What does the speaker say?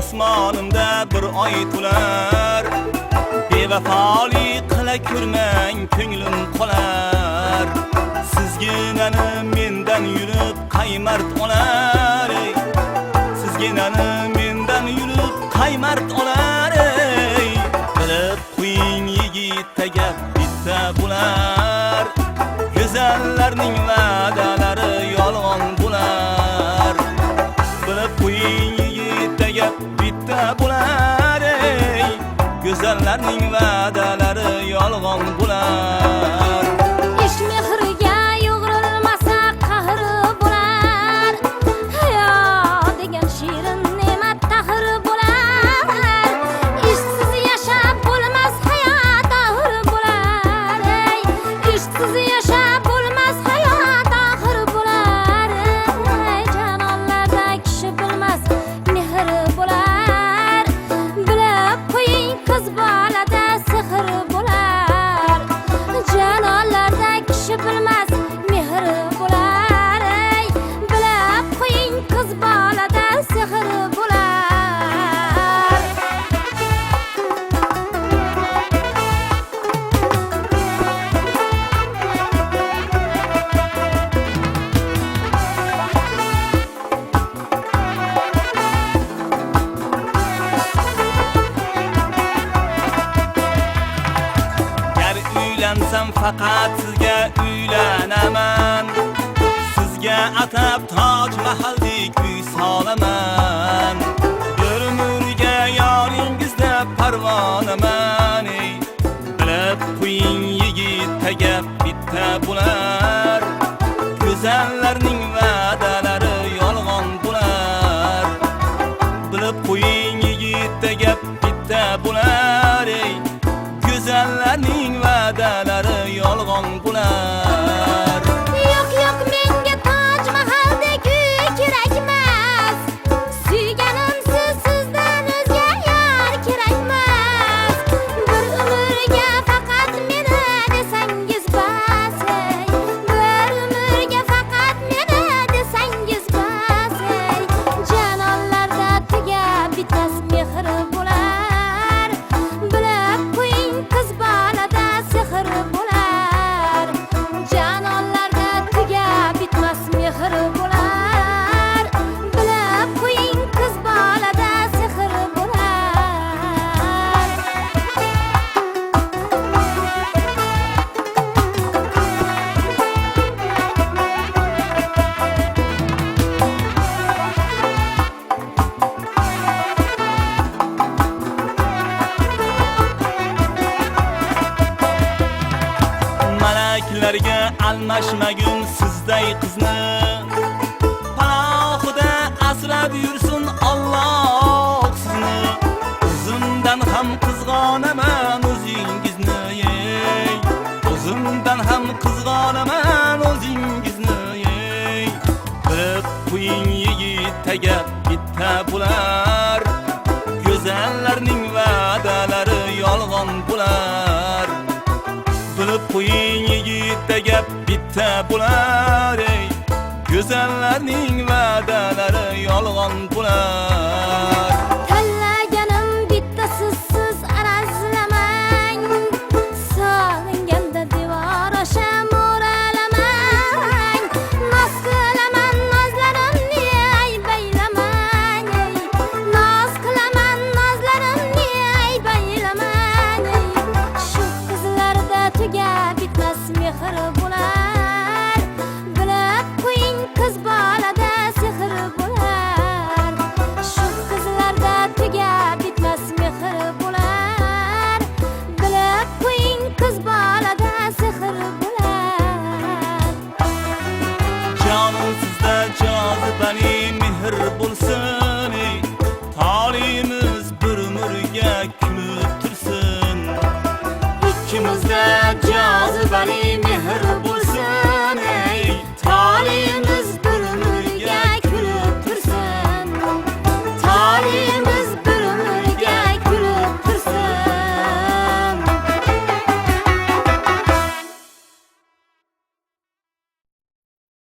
Osmonimda bir oy to'lar, bevafolik qila ko'rmang, ko'nglim qolar. Sizginani mendan yurib qaymart olar, sizginani mendan yurib qaymart olar. Bilib qo'ying yigitga bitta bo'lar, go'zallarning va'dalari yolg'on bo'lar. Bilib qo'ying bitta bo'lar, go'zallarning va'dalari yolg'on bo'lar. Ish mehrga yo'g'rilmasa qahr bo'lar, hayot degan shirin ne'mat tahr bo'lar. Ishsiz yashab bo'lmas, hayot oxir bo'lar. Ishsiz yashab bo'lmas, hayot oxir bo'lar. Janonlarda kishi bilmas mehr bo'lar. Bilib qo'ying, qiz bolada sehr bo'lar. Janonlarda kishi bilmas mehr bo'lar. Bilib qo'ying, qiz bolada sehr bo'lar. Uylansam faqat sizga uylanaman, sizga atab Toj Mahaldek uy solaman. Bir umrga yoringizda parvonaman. Bilib qo'ying yigitga bitta bo'lar, go'zallarning va'dalari yolg'on bo'lar. Bilib qo'ying yigitga bitta bo'lar, go'zallarning va'dalari yolg'on bo'lar. Yo'q, yo'q, menga Toj Mahaldek uy kerakmas. Suyganimsiz, sizdan o'zga yor kerakmas. Bir umrga faqat meni desangiz bas. Bir umrga faqat meni desangiz bas. Janonlarda tugab bitmas mehr bo'lar. Bilib qo'ying, qiz bolada sehr bo'lar. Janonlarda tugab bitmas mehr bo'lar. Bilib qo'ying, qiz bolada sehr bo'lar. Malaklarga almashmagin sizday qizni, panohida asrab yursin Alloh sizni. O'zimdan ham qizg'onaman o'zingizni, o'zimdan ham qizg'onaman o'zingizni. Bilib qo'ying yigitga bitta bo'lar, go'zallarning va'dalari yolg'on bo'lar. Bilib qo'ying yigitga bitta bo'lar, go'zallarning va'dalari yolg'on